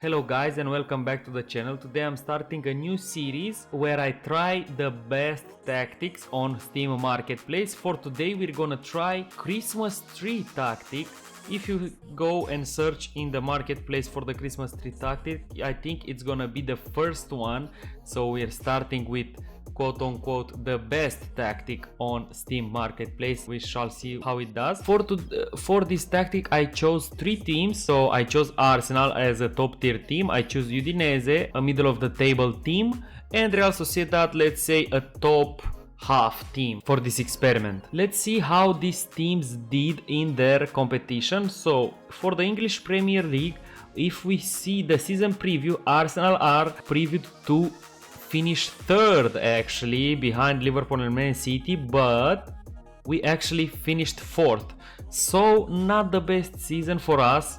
Hello guys and welcome back to the channel. Today I'm starting a new series where I try the best tactics on Steam Marketplace. For today we're gonna try Christmas tree tactic. If you go and search in the marketplace for the Christmas tree tactic, I think it's gonna be the first one. So we're starting with quote unquote the best tactic on Steam Marketplace. We shall see how it does. For this tactic I chose three teams. So I chose Arsenal as a top tier team, I chose Udinese, a middle of the table team, and Real Sociedad, let's say a top half team for this experiment. Let's see how these teams did in their competition. So for the English Premier League, if we see the season preview, Arsenal are previewed to finish third actually behind Liverpool and Man City, but we actually finished fourth, so not the best season for us.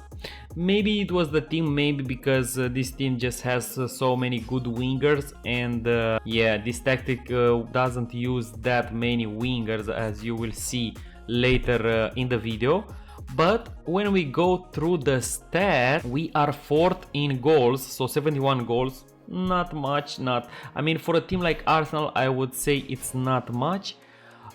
Maybe it was the team, maybe because this team just has so many good wingers, and yeah, this tactic doesn't use that many wingers, as you will see later in the video. But when we go through the stats, we are fourth in goals, so 71 goals. Not much, I mean, for a team like Arsenal I would say it's not much.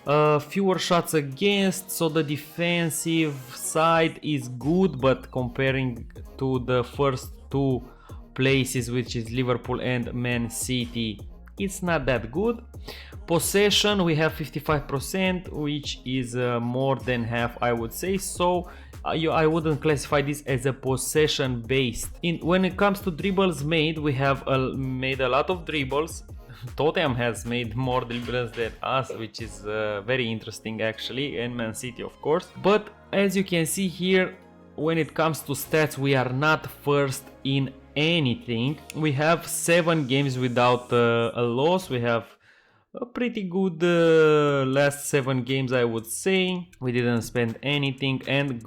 Fewer shots against, so the defensive side is good, but comparing to the first two places, which is Liverpool and Man City, it's not that good. Possession, we have 55%, which is more than half, I would say. So I wouldn't classify this as a possession based. When it comes to dribbles made, we have made a lot of dribbles. Tottenham has made more dribbles than us, which is very interesting actually, and Man City of course. But as you can see here, when it comes to stats, we are not first in anything. We have 7 games without a loss. We have a pretty good last 7 games, I would say. We didn't spend anything, and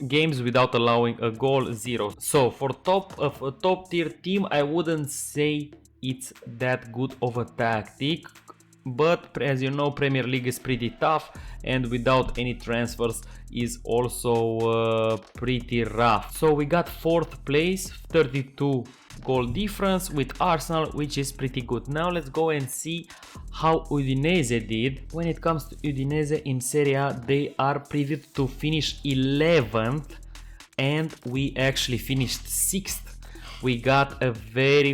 games without allowing a goal, 0. So for a top tier team, I wouldn't say it's that good of a tactic, but as you know, Premier League is pretty tough, and without any transfers is also pretty rough. So we got 4th place, 32 goal difference with Arsenal, which is pretty good. Now let's go and see how Udinese did. When it comes to Udinese in Serie A, they are previewed to finish 11th, and we actually finished 6th. We got a very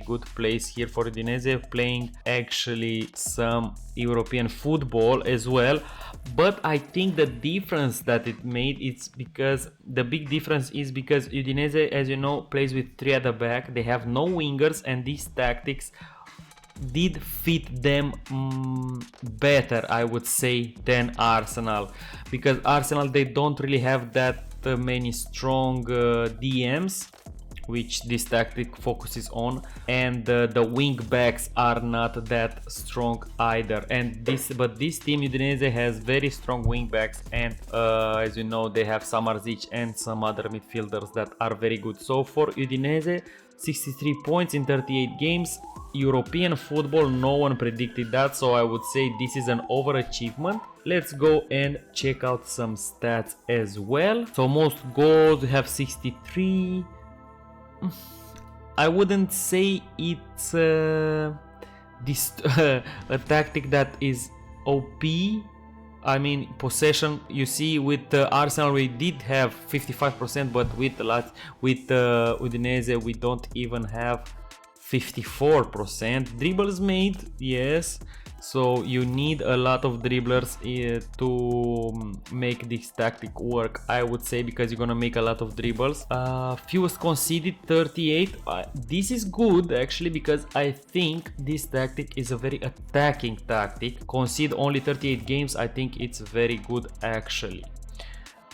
good place here for Udinese, playing actually some European football as well. But I think the difference that it made, it's because the big difference is because Udinese, as you know, plays with 3 at the back. They have no wingers, and these tactics did fit them better, I would say, than Arsenal, because Arsenal, they don't really have that many strong DMs, which this tactic focuses on, and the wing backs are not that strong either. And but this team Udinese has very strong wing backs, and as you know, they have Samardzic and some other midfielders that are very good. So for Udinese, 63 points in 38 games. European football, no one predicted that, so I would say this is an overachievement. Let's go and check out some stats as well. So most goals, we have 63. I wouldn't say it's a tactic that is OP. I mean, possession, you see, with Arsenal we did have 55%, but with Udinese we don't even have 54%. Dribbles made, yes, so you need a lot of dribblers to make this tactic work, I would say, because you're gonna make a lot of dribbles. Fewest conceded, 38. This is good actually, because I think this tactic is a very attacking tactic. Concede only 38 games, I think it's very good actually.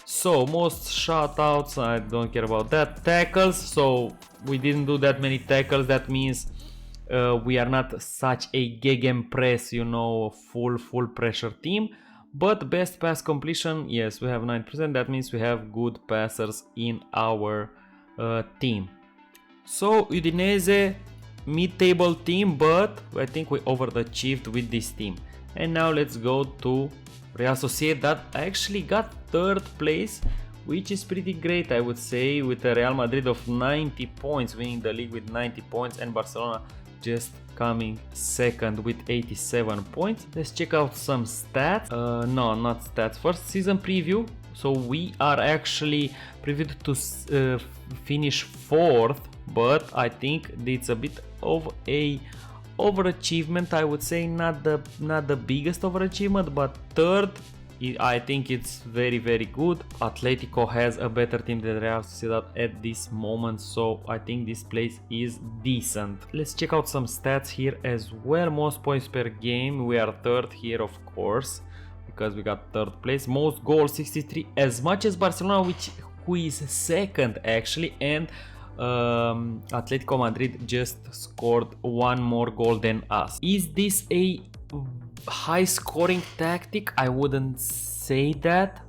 So most shutouts, I don't care about that. Tackles, so we didn't do that many tackles. That means we are not such a gegenpress, you know, full pressure team. But best pass completion, yes, we have 9%. That means we have good passers in our team. So Udinese, mid-table team, but I think we overachieved with this team. And now let's go to Real Sociedad. I actually got 3rd place which is pretty great, I would say, with a Real Madrid of 90 points, winning the league with 90 points, and Barcelona just coming second with 87 points. Let's check out some stats. No, not stats. First, season preview. So we are actually previewed to finish 4th, but I think it's a bit of a overachievement, I would say. Not the biggest overachievement, but 3rd, I think it's very good. Atletico has a better team than Real Sociedad at this moment, so I think this place is decent. Let's check out some stats here as well. Most points per game, we are 3rd here, of course, because we got 3rd place. Most goals, 63, as much as Barcelona, who is 2nd actually, and Atletico Madrid just scored 1 more goal than us. Is this a high scoring tactic? I wouldn't say that,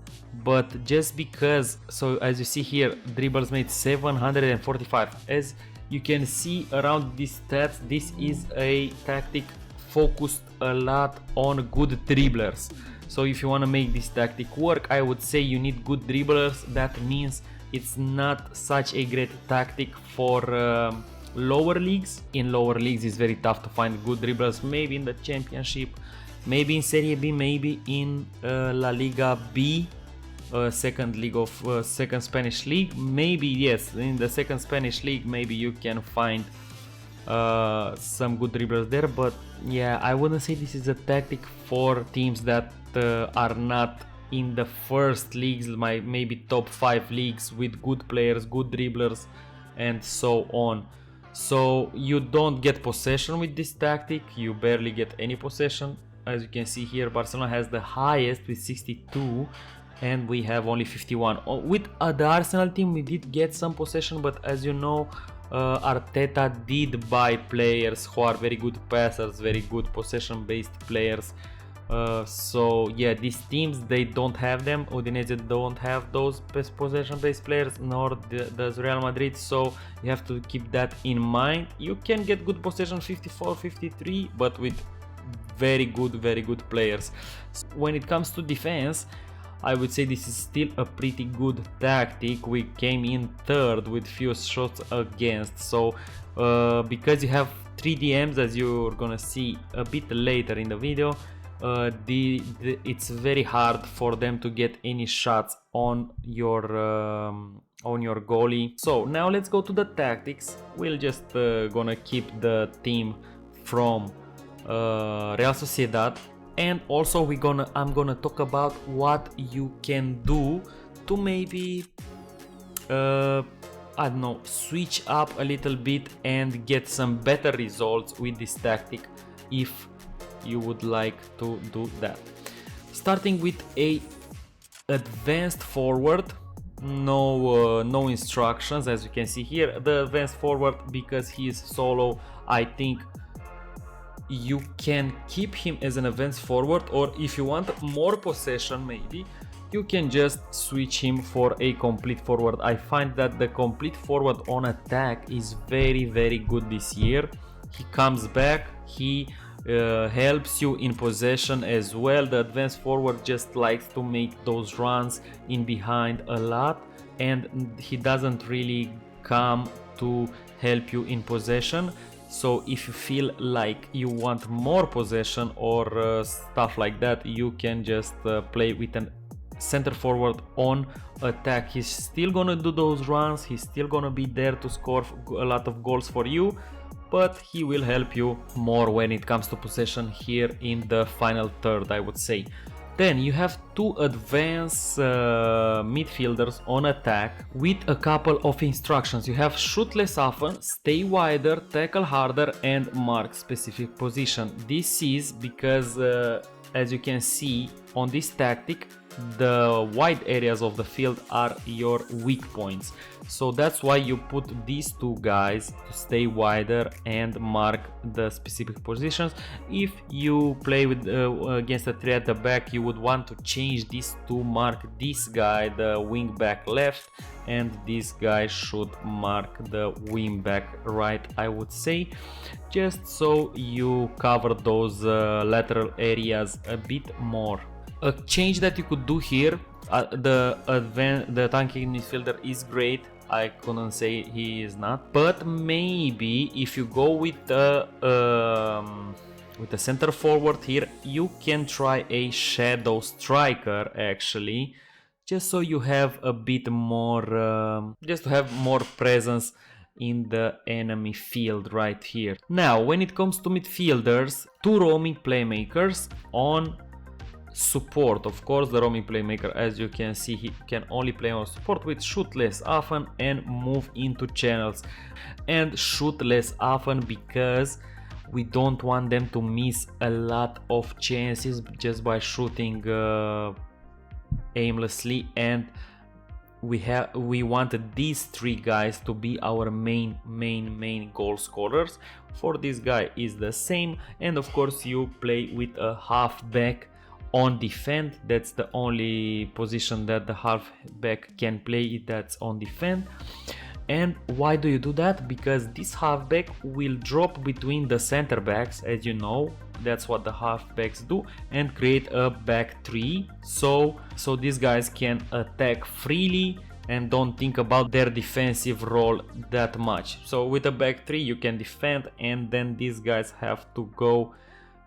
but just because, so as you see here, dribbles made 745. As you can see around these stats, this is a tactic focused a lot on good dribblers. So if you want to make this tactic work, I would say you need good dribblers. That means it's not such a great tactic for lower leagues. In lower leagues it's very tough to find good dribblers, maybe in the Championship, maybe in Serie B, maybe in La Liga B, second Spanish league. Maybe, yes, in the second Spanish league maybe you can find some good dribblers there, but yeah, I wouldn't say this is a tactic for teams that are not in the first leagues, maybe top 5 leagues with good players, good dribblers, and so on. So you don't get possession with this tactic, you barely get any possession. As you can see here, Barcelona has the highest with 62 and we have only 51. With the Arsenal team we did get some possession, but as you know, Arteta did buy players who are very good passers, very good possession based players. So yeah, these teams, they don't have them. Udinese don't have those possession based players, nor does Real Madrid, so you have to keep that in mind. You can get good possession 54, 53, but with very good players. When it comes to defense, I would say this is still a pretty good tactic. We came in 3rd with few shots against, so because you have 3 DMs, as you're gonna see a bit later in the video, it's very hard for them to get any shots on your goalie. So now let's go to the tactics. We'll just gonna keep the team from Real Sociedad, and also I'm gonna talk about what you can do to maybe I don't know, switch up a little bit and get some better results with this tactic if you would like to do that. Starting with a advanced forward, no instructions, as you can see here. The advanced forward, because he is solo, I think you can keep him as an advanced forward, or if you want more possession, maybe you can just switch him for a complete forward. I find that the complete forward on attack is very good this year. He comes back, he helps you in possession as well. The advanced forward just likes to make those runs in behind a lot, and he doesn't really come to help you in possession. So if you feel like you want more possession or stuff like that, you can just play with an center forward on attack. He's still gonna do those runs, he's still gonna be there to score a lot of goals for you, but he will help you more when it comes to possession here in the final third, I would say. Then you have 2 advanced midfielders on attack with a couple of instructions. You have shoot less often, stay wider, tackle harder, and mark specific position. This is because as you can see on this tactic, the wide areas of the field are your weak points. So that's why you put these 2 guys to stay wider and mark the specific positions. If you play with against a 3 at the back, you would want to change this to mark this guy, the wing back left, and this guy should mark the wing back right, I would say, just so you cover those lateral areas a bit more. A change that you could do here, the attacking midfielder is great. I couldn't say he is not, but maybe if you go with the center forward here, you can try a shadow striker actually, just so you have a bit more, just to have more presence in the enemy field right here. Now, when it comes to midfielders, two roaming playmakers on support. Of course, the roaming playmaker, as you can see, he can only play on support with shoot less often and move into channels. And shoot less often because we don't want them to miss a lot of chances just by shooting aimlessly, and we wanted these three guys to be our main goal scorers. For this guy is the same, and of course you play with a halfback on defend. That's the only position that the halfback can play, that's on defend. And why do you do that? Because this halfback will drop between the center backs, as you know, that's what the halfbacks do, and create a back three, so these guys can attack freely and don't think about their defensive role that much. So with a back three you can defend, and then these guys have to go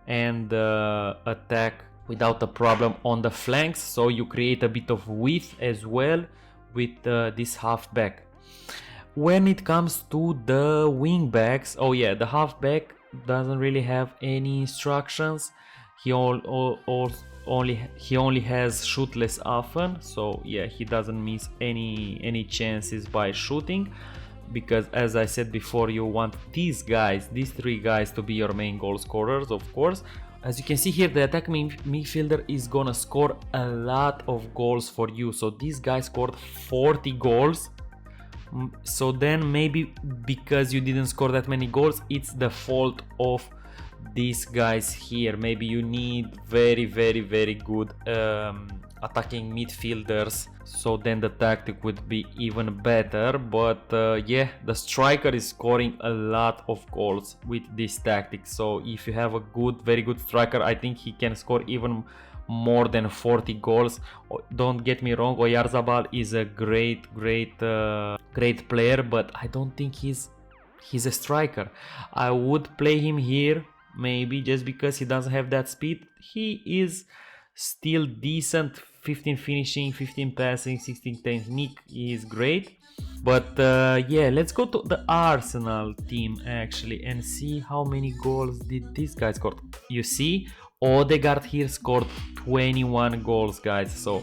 and attack without a problem on the flanks, so you create a bit of width as well with this halfback. When it comes to the wing backs, oh yeah, the halfback doesn't really have any instructions. He only has shoot less often, so yeah, he doesn't miss any chances by shooting, because as I said before, you want these three guys to be your main goal scorers, of course. As you can see here, the attacking midfielder is gonna score a lot of goals for you. So this guy scored 40 goals. So then maybe because you didn't score that many goals, it's the fault of these guys here. Maybe you need very good attacking midfielders, so then the tactic would be even better. But yeah, the striker is scoring a lot of goals with this tactic, so if you have a very good striker, I think he can score even more than 40 goals. Don't get me wrong, Oyarzabal is a great player, but I don't think he's a striker. I would play him here maybe just because he doesn't have that speed. He is still decent, 15 finishing, 15 passing, 16 technique, he is great. But yeah, let's go to the Arsenal team actually and see how many goals did this guy score. You see, Odegaard here scored 21 goals, guys. So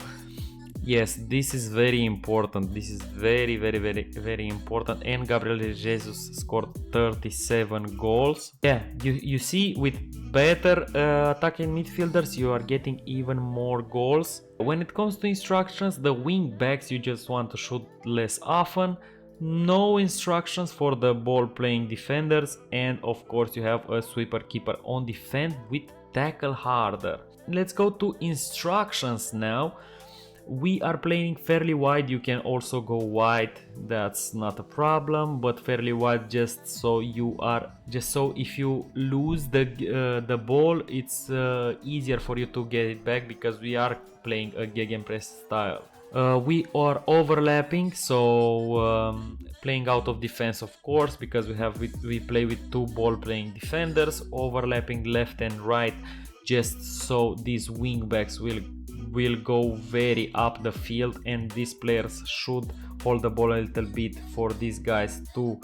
yes, this is very important. This is very important. And Gabriel Jesus scored 37 goals. Yeah, you see, with better attacking midfielders, you are getting even more goals. When it comes to instructions, the wing backs, you just want to shoot less often. No instructions for the ball playing defenders, and of course you have a sweeper keeper on defend with tackle harder. Let's go to instructions now. We are playing fairly wide. You can also go wide, that's not a problem, but fairly wide just so if you lose the ball, it's easier for you to get it back, because we are playing a gegenpress style. We are overlapping, so playing out of defense, of course, because we play with two ball playing defenders, overlapping left and right, just so these wing backs will go very up the field, and these players should hold the ball a little bit for these guys to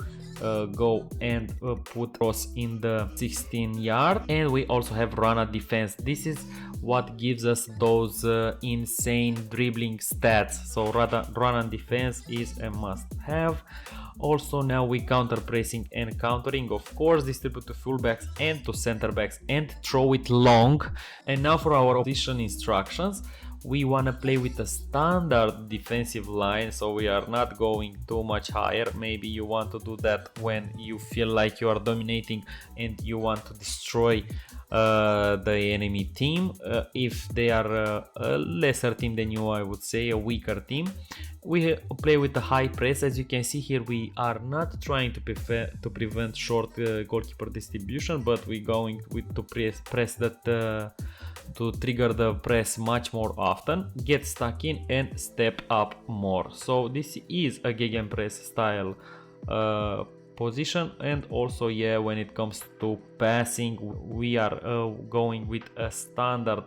go and put cross in the 16 yard. And we also have run at defense. This is what gives us those insane dribbling stats, so run and defense is a must have. Also, now we counter pressing and countering, of course, distribute to fullbacks and to center backs and throw it long. And now for our position instructions, we want to play with a standard defensive line, so we are not going too much higher. Maybe you want to do that when you feel like you are dominating and you want to destroy the enemy team. If they are a lesser team than you, I would say a weaker team. we play with the high press. As you can see here, we are not trying to prevent short goalkeeper distribution, but we're going to press that to trigger the press much more often, get stuck in and step up more. So this is a gegenpress style position. And also, yeah, when it comes to passing, we are going with a standard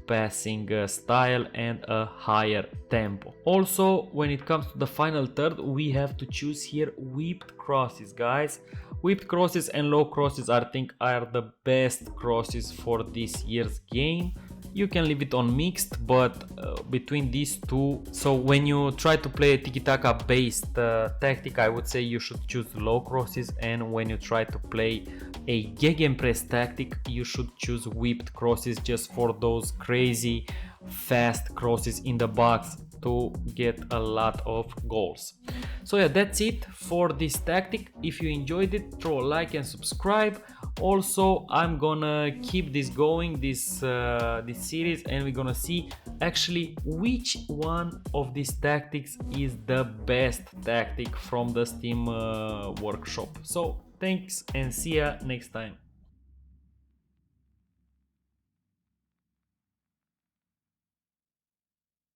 passing style and a higher tempo. Also, when it comes to the final third, we have to choose here whipped crosses, guys. Whipped crosses and low crosses, I think, are the best crosses for this year's game. You can leave it on mixed, but between these two, so when you try to play a tiki-taka based tactic, I would say you should choose low crosses, and when you try to play a gegenpress tactic, you should choose whipped crosses, just for those crazy fast crosses in the box to get a lot of goals. So yeah, that's it for this tactic. If you enjoyed it, throw a like and subscribe. Also, I'm gonna keep this going, this series, and we're gonna see actually which one of these tactics is the best tactic from the Steam workshop. So thanks and see ya next time.